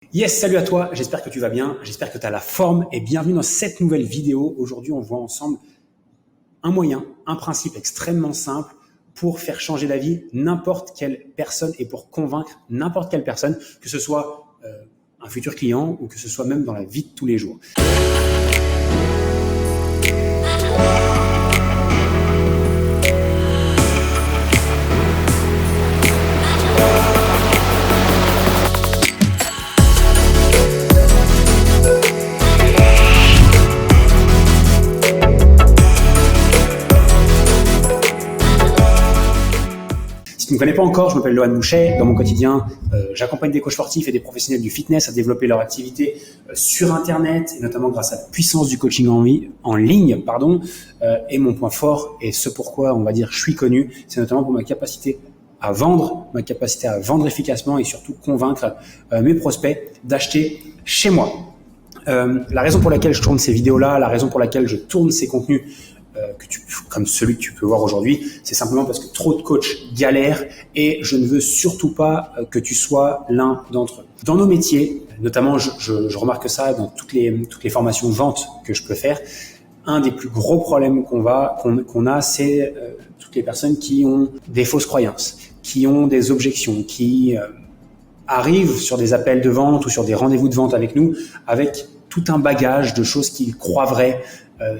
Yes, salut à toi, j'espère que tu vas bien, j'espère que tu as la forme et bienvenue dans cette nouvelle vidéo. Aujourd'hui, on voit ensemble un moyen, un principe extrêmement simple pour faire changer la vie n'importe quelle personne et pour convaincre n'importe quelle personne, que ce soit un futur client ou que ce soit même dans la vie de tous les jours. Si tu ne me connais pas encore, je m'appelle Lohan Bouchet. Dans mon quotidien, j'accompagne des coachs sportifs et des professionnels du fitness à développer leur activité sur Internet, et notamment grâce à la puissance du coaching en ligne. Et mon point fort, et ce pourquoi on va dire je suis connu, c'est notamment pour ma capacité à vendre efficacement et surtout convaincre mes prospects d'acheter chez moi. La raison pour laquelle je tourne ces vidéos-là, la raison pour laquelle je tourne ces contenus, comme celui que tu peux voir aujourd'hui, c'est simplement parce que trop de coachs galèrent et je ne veux surtout pas que tu sois l'un d'entre eux. Dans nos métiers, notamment je remarque ça dans toutes les formations vente que je peux faire, un des plus gros problèmes qu'on a, c'est toutes les personnes qui ont des fausses croyances, qui ont des objections, qui arrivent sur des appels de vente ou sur des rendez-vous de vente avec nous avec tout un bagage de choses qu'ils croient vraies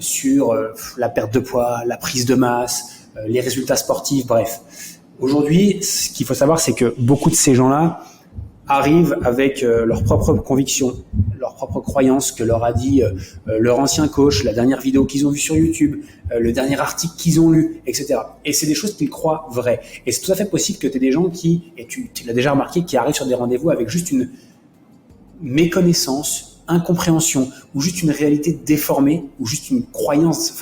sur la perte de poids, la prise de masse, les résultats sportifs, bref. Aujourd'hui, ce qu'il faut savoir, c'est que beaucoup de ces gens-là arrivent avec leurs propres convictions, leurs propres croyances que leur a dit leur ancien coach, la dernière vidéo qu'ils ont vue sur YouTube, le dernier article qu'ils ont lu, etc. Et c'est des choses qu'ils croient vraies. Et c'est tout à fait possible que tu aies des gens qui, et tu l'as déjà remarqué, qui arrivent sur des rendez-vous avec juste une méconnaissance, incompréhension, ou juste une réalité déformée, ou juste une croyance,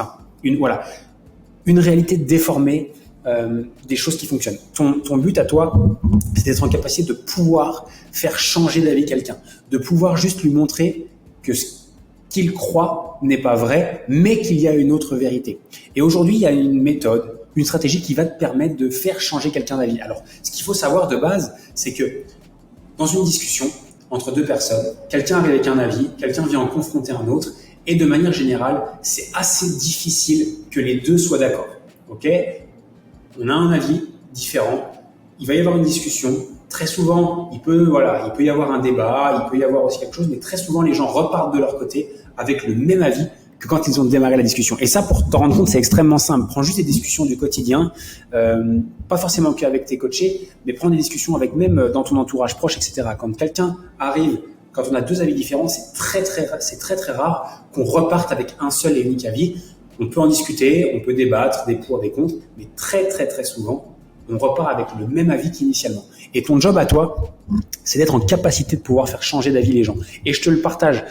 une réalité déformée des choses qui fonctionnent. Ton but à toi, c'est d'être en capacité de pouvoir faire changer d'avis quelqu'un, de pouvoir juste lui montrer que ce qu'il croit n'est pas vrai, mais qu'il y a une autre vérité. Et aujourd'hui, il y a une méthode, une stratégie qui va te permettre de faire changer quelqu'un d'avis. Alors, ce qu'il faut savoir de base, c'est que dans une discussion entre deux personnes, quelqu'un arrive avec un avis, quelqu'un vient en confronter un autre, et de manière générale, c'est assez difficile que les deux soient d'accord. Ok ? On a un avis différent, il va y avoir une discussion. Très souvent, il peut y avoir un débat, il peut y avoir aussi quelque chose, mais très souvent, les gens repartent de leur côté avec le même avis que quand ils ont démarré la discussion. Et ça, pour t'en rendre compte, c'est extrêmement simple. Prends juste des discussions du quotidien, pas forcément qu'avec tes coachés, mais prends des discussions avec même dans ton entourage proche, etc. Quand quelqu'un arrive, quand on a deux avis différents, c'est très rare qu'on reparte avec un seul et unique avis. On peut en discuter, on peut débattre des pour, des contre, mais très souvent, on repart avec le même avis qu'initialement. Et ton job à toi, c'est d'être en capacité de pouvoir faire changer d'avis les gens. Et je te le partage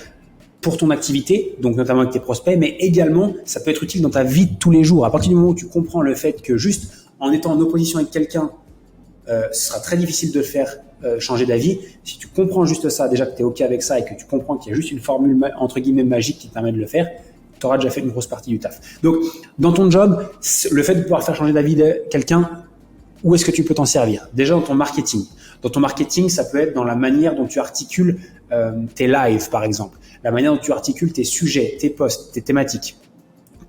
pour ton activité, donc notamment avec tes prospects, mais également, ça peut être utile dans ta vie de tous les jours. À partir du moment où tu comprends le fait que juste en étant en opposition avec quelqu'un, ce sera très difficile de le faire changer d'avis. Si tu comprends juste ça, déjà que tu es OK avec ça et que tu comprends qu'il y a juste une formule entre guillemets magique qui te permet de le faire, tu auras déjà fait une grosse partie du taf. Donc, dans ton job, le fait de pouvoir faire changer d'avis de quelqu'un, où est-ce que tu peux t'en servir ? Déjà dans ton marketing. Dans ton marketing, ça peut être dans la manière dont tu articules tes lives, par exemple. La manière dont tu articules tes sujets, tes posts, tes thématiques.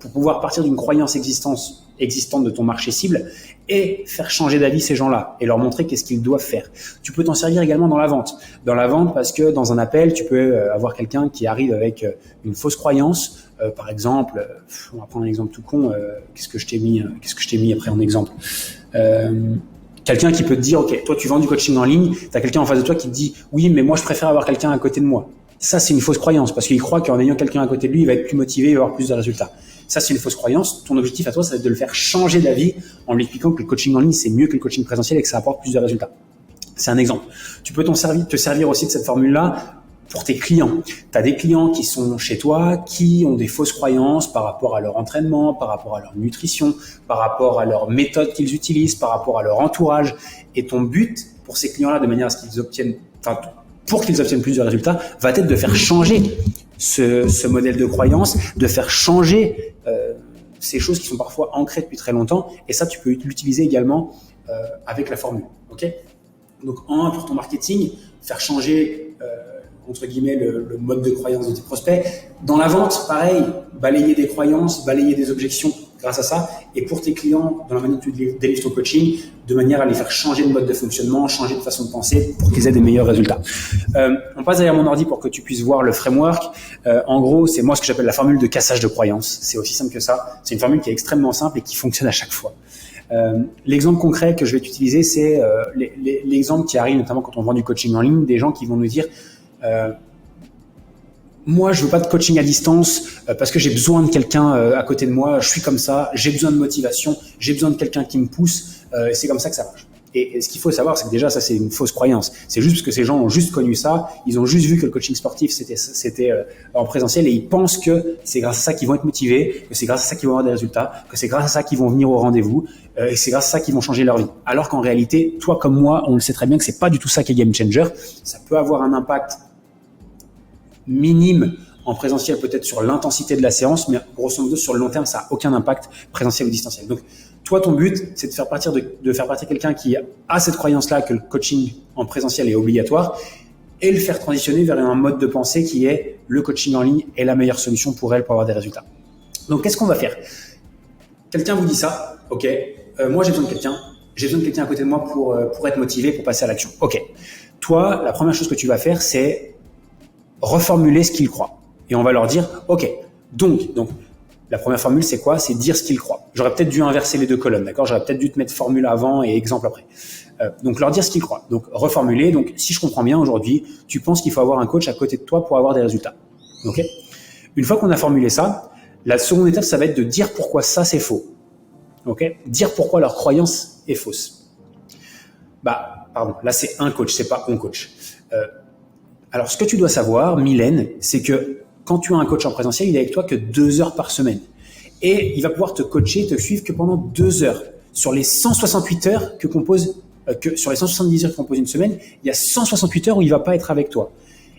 Pour pouvoir partir d'une croyance existante de ton marché cible et faire changer d'avis ces gens-là et leur montrer qu'est-ce qu'ils doivent faire. Tu peux t'en servir également dans la vente. Dans la vente, parce que dans un appel, tu peux avoir quelqu'un qui arrive avec une fausse croyance. Par exemple, on va prendre un exemple tout con. Qu'est-ce que je t'ai mis après en exemple ? Quelqu'un qui peut te dire, OK, toi tu vends du coaching en ligne, tu as quelqu'un en face de toi qui te dit, oui, mais moi je préfère avoir quelqu'un à côté de moi. Ça, c'est une fausse croyance parce qu'il croit qu'en ayant quelqu'un à côté de lui, il va être plus motivé et avoir plus de résultats. Ça, c'est une fausse croyance. Ton objectif à toi, ça va être de le faire changer d'avis en lui expliquant que le coaching en ligne, c'est mieux que le coaching présentiel et que ça apporte plus de résultats. C'est un exemple. Tu peux te servir aussi de cette formule-là pour tes clients. Tu as des clients qui sont chez toi, qui ont des fausses croyances par rapport à leur entraînement, par rapport à leur nutrition, par rapport à leur méthode qu'ils utilisent, par rapport à leur entourage. Et ton but pour ces clients-là, de manière à ce qu'ils obtiennent, pour qu'ils obtiennent plus de résultats, va être de faire changer ce modèle de croyance, de faire changer ces choses qui sont parfois ancrées depuis très longtemps. Et ça, tu peux l'utiliser également avec la formule. Ok ? Donc, pour ton marketing, faire changer entre guillemets, le mode de croyance de tes prospects. Dans la vente, pareil, balayer des croyances, balayer des objections grâce à ça. Et pour tes clients, dans la manière dont tu délivres ton coaching, de manière à les faire changer de mode de fonctionnement, changer de façon de penser pour qu'ils aient des meilleurs résultats. On passe derrière mon ordi pour que tu puisses voir le framework. En gros, c'est moi ce que j'appelle la formule de cassage de croyances. C'est aussi simple que ça. C'est une formule qui est extrêmement simple et qui fonctionne à chaque fois. L'exemple concret que je vais t'utiliser, c'est l'exemple qui arrive notamment quand on vend du coaching en ligne, des gens qui vont nous dire moi je veux pas de coaching à distance parce que j'ai besoin de quelqu'un à côté de moi, je suis comme ça, j'ai besoin de motivation, j'ai besoin de quelqu'un qui me pousse, c'est comme ça que ça marche. Et ce qu'il faut savoir, c'est que déjà ça c'est une fausse croyance. C'est juste parce que ces gens ont juste connu ça, ils ont juste vu que le coaching sportif c'était en présentiel et ils pensent que c'est grâce à ça qu'ils vont être motivés, que c'est grâce à ça qu'ils vont avoir des résultats, que c'est grâce à ça qu'ils vont venir au rendez-vous et c'est grâce à ça qu'ils vont changer leur vie. Alors qu'en réalité, toi comme moi, on le sait très bien que c'est pas du tout ça qui est game changer. Ça peut avoir un impact minime en présentiel peut-être sur l'intensité de la séance, mais grosso modo sur le long terme, ça n'a aucun impact présentiel ou distanciel. Donc toi, ton but, c'est de faire partir quelqu'un qui a cette croyance-là que le coaching en présentiel est obligatoire et le faire transitionner vers un mode de pensée qui est le coaching en ligne est la meilleure solution pour elle pour avoir des résultats. Donc qu'est-ce qu'on va faire? Quelqu'un vous dit ça, ok, moi j'ai besoin de quelqu'un à côté de moi pour être motivé, pour passer à l'action. Ok, toi, la première chose que tu vas faire, c'est reformuler ce qu'il croit. Et on va leur dire, ok, donc, la première formule, c'est quoi? C'est dire ce qu'il croit. J'aurais peut-être dû inverser les deux colonnes, d'accord? J'aurais peut-être dû te mettre formule avant et exemple après. Donc, leur dire ce qu'il croit. Donc, reformuler. Donc, si je comprends bien aujourd'hui, tu penses qu'il faut avoir un coach à côté de toi pour avoir des résultats. Ok? Une fois qu'on a formulé ça, la seconde étape, ça va être de dire pourquoi ça, c'est faux. Ok? Dire pourquoi leur croyance est fausse. Pardon. Là, c'est un coach, c'est pas un coach. Alors, ce que tu dois savoir, Mylène, c'est que quand tu as un coach en présentiel, il est avec toi que 2 heures par semaine. Et il va pouvoir te coacher, te suivre que pendant 2 heures. Sur les 168 heures sur les 170 heures que compose une semaine, il y a 168 heures où il va pas être avec toi.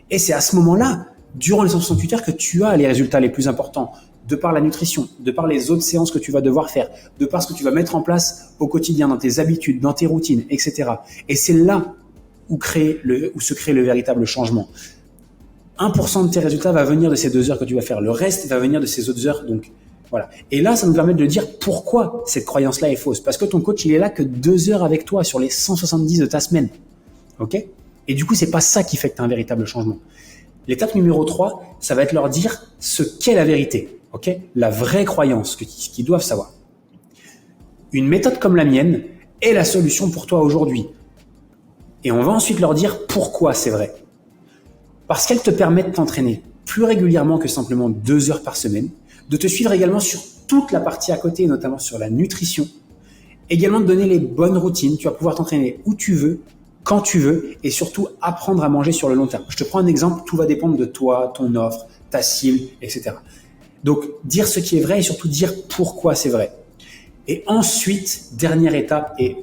Et c'est à ce moment-là, durant les 168 heures, que tu as les résultats les plus importants, de par la nutrition, de par les autres séances que tu vas devoir faire, de par ce que tu vas mettre en place au quotidien, dans tes habitudes, dans tes routines, etc. Et c'est là où se crée le véritable changement. 1% de tes résultats va venir de ces 2 heures que tu vas faire. Le reste va venir de ces autres heures. Donc, voilà. Et là, ça nous permet de dire pourquoi cette croyance-là est fausse. Parce que ton coach, il est là que 2 heures avec toi sur les 170 de ta semaine. Ok? Et du coup, c'est pas ça qui fait que tu as un véritable changement. L'étape numéro 3, ça va être leur dire ce qu'est la vérité. Ok? La vraie croyance qu'ils doivent savoir. Une méthode comme la mienne est la solution pour toi aujourd'hui. Et on va ensuite leur dire pourquoi c'est vrai. Parce qu'elle te permet de t'entraîner plus régulièrement que simplement 2 heures par semaine, de te suivre également sur toute la partie à côté, notamment sur la nutrition, également de donner les bonnes routines. Tu vas pouvoir t'entraîner où tu veux, quand tu veux, et surtout apprendre à manger sur le long terme. Je te prends un exemple, tout va dépendre de toi, ton offre, ta cible, etc. Donc, dire ce qui est vrai et surtout dire pourquoi c'est vrai. Et ensuite, dernière étape et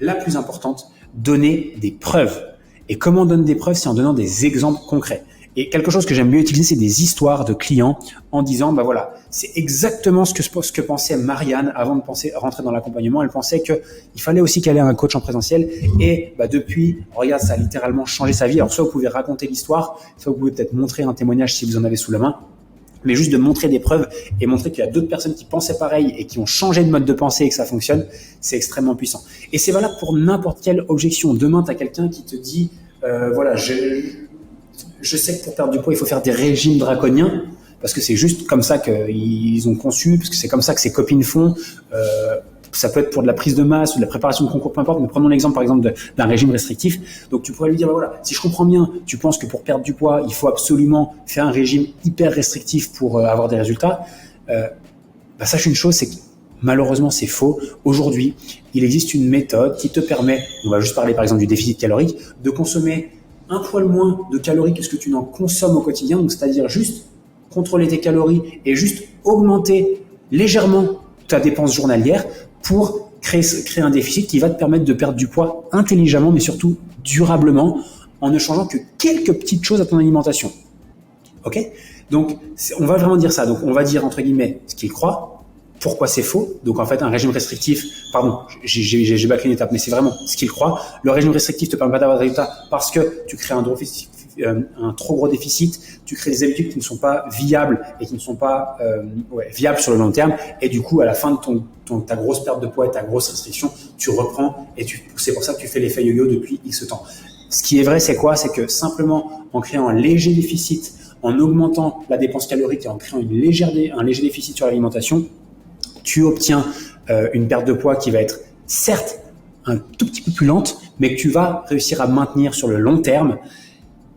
la plus importante, donner des preuves. Et comment on donne des preuves? C'est en donnant des exemples concrets. Et quelque chose que j'aime mieux utiliser, c'est des histoires de clients en disant, voilà, c'est exactement ce que pensait Marianne avant de rentrer dans l'accompagnement. Elle pensait qu'il fallait aussi qu'elle ait un coach en présentiel. Et depuis, regarde, ça a littéralement changé sa vie. Alors soit vous pouvez raconter l'histoire, soit vous pouvez peut-être montrer un témoignage si vous en avez sous la main. Mais juste de montrer des preuves et montrer qu'il y a d'autres personnes qui pensaient pareil et qui ont changé de mode de pensée et que ça fonctionne, c'est extrêmement puissant. Et c'est valable pour n'importe quelle objection. Demain, tu as quelqu'un qui te dit, je sais que pour perdre du poids, il faut faire des régimes draconiens parce que c'est juste comme ça qu'ils ont conçu, parce que c'est comme ça que ses copines font. Ça peut être pour de la prise de masse ou de la préparation de concours, peu importe, mais prenons l'exemple par exemple d'un régime restrictif. Donc tu pourrais lui dire, si je comprends bien, tu penses que pour perdre du poids, il faut absolument faire un régime hyper restrictif pour avoir des résultats. Sache une chose, c'est que malheureusement c'est faux. Aujourd'hui, il existe une méthode qui te permet, on va juste parler par exemple du déficit calorique, de consommer un poil moins de calories que ce que tu n'en consommes au quotidien, donc c'est-à-dire juste contrôler tes calories et juste augmenter légèrement ta dépense journalière pour créer un déficit qui va te permettre de perdre du poids intelligemment, mais surtout durablement, en ne changeant que quelques petites choses à ton alimentation. Ok? Donc, on va vraiment dire ça. Donc, on va dire, entre guillemets, ce qu'il croit, pourquoi c'est faux. Donc, en fait, un régime restrictif, j'ai bâclé une étape, mais c'est vraiment ce qu'il croit. Le régime restrictif te permet pas d'avoir de résultats parce que tu crées un un trop gros déficit, tu crées des habitudes qui ne sont pas viables et qui ne sont pas viables sur le long terme. Et du coup, à la fin de ta grosse perte de poids et ta grosse restriction, tu reprends et c'est pour ça que tu fais l'effet yo-yo depuis X temps. Ce qui est vrai, c'est quoi? C'est que simplement en créant un léger déficit, en augmentant la dépense calorique et en créant un léger déficit sur l'alimentation, tu obtiens une perte de poids qui va être certes un tout petit peu plus lente, mais que tu vas réussir à maintenir sur le long terme.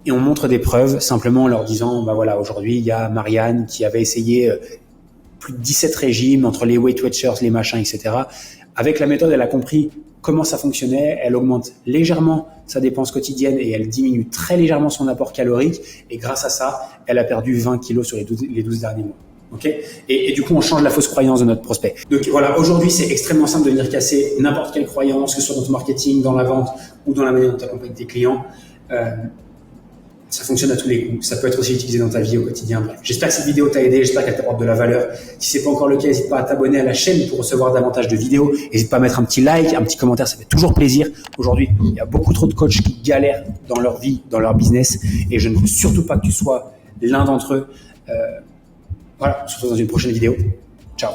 Et on montre des preuves simplement en leur disant, bah voilà, aujourd'hui, il y a Marianne qui avait essayé plus de 17 régimes entre les Weight Watchers, les machins, etc. Avec la méthode, elle a compris comment ça fonctionnait. Elle augmente légèrement sa dépense quotidienne et elle diminue très légèrement son apport calorique. Et grâce à ça, elle a perdu 20 kilos sur les 12 derniers mois. Okay, et du coup, on change la fausse croyance de notre prospect. Donc voilà, aujourd'hui, c'est extrêmement simple de venir casser n'importe quelle croyance, que ce soit dans ton marketing, dans la vente ou dans la manière dont tu accompagnes tes clients. Ça fonctionne à tous les coups. Ça peut être aussi utilisé dans ta vie au quotidien. Bref, j'espère que cette vidéo t'a aidé, j'espère qu'elle t'apporte de la valeur. Si c'est pas encore le cas, n'hésite pas à t'abonner à la chaîne pour recevoir davantage de vidéos. N'hésite pas à mettre un petit like, un petit commentaire, ça fait toujours plaisir. Aujourd'hui, il y a beaucoup trop de coachs qui galèrent dans leur vie, dans leur business, et je ne veux surtout pas que tu sois l'un d'entre eux. Voilà, on se retrouve dans une prochaine vidéo. Ciao.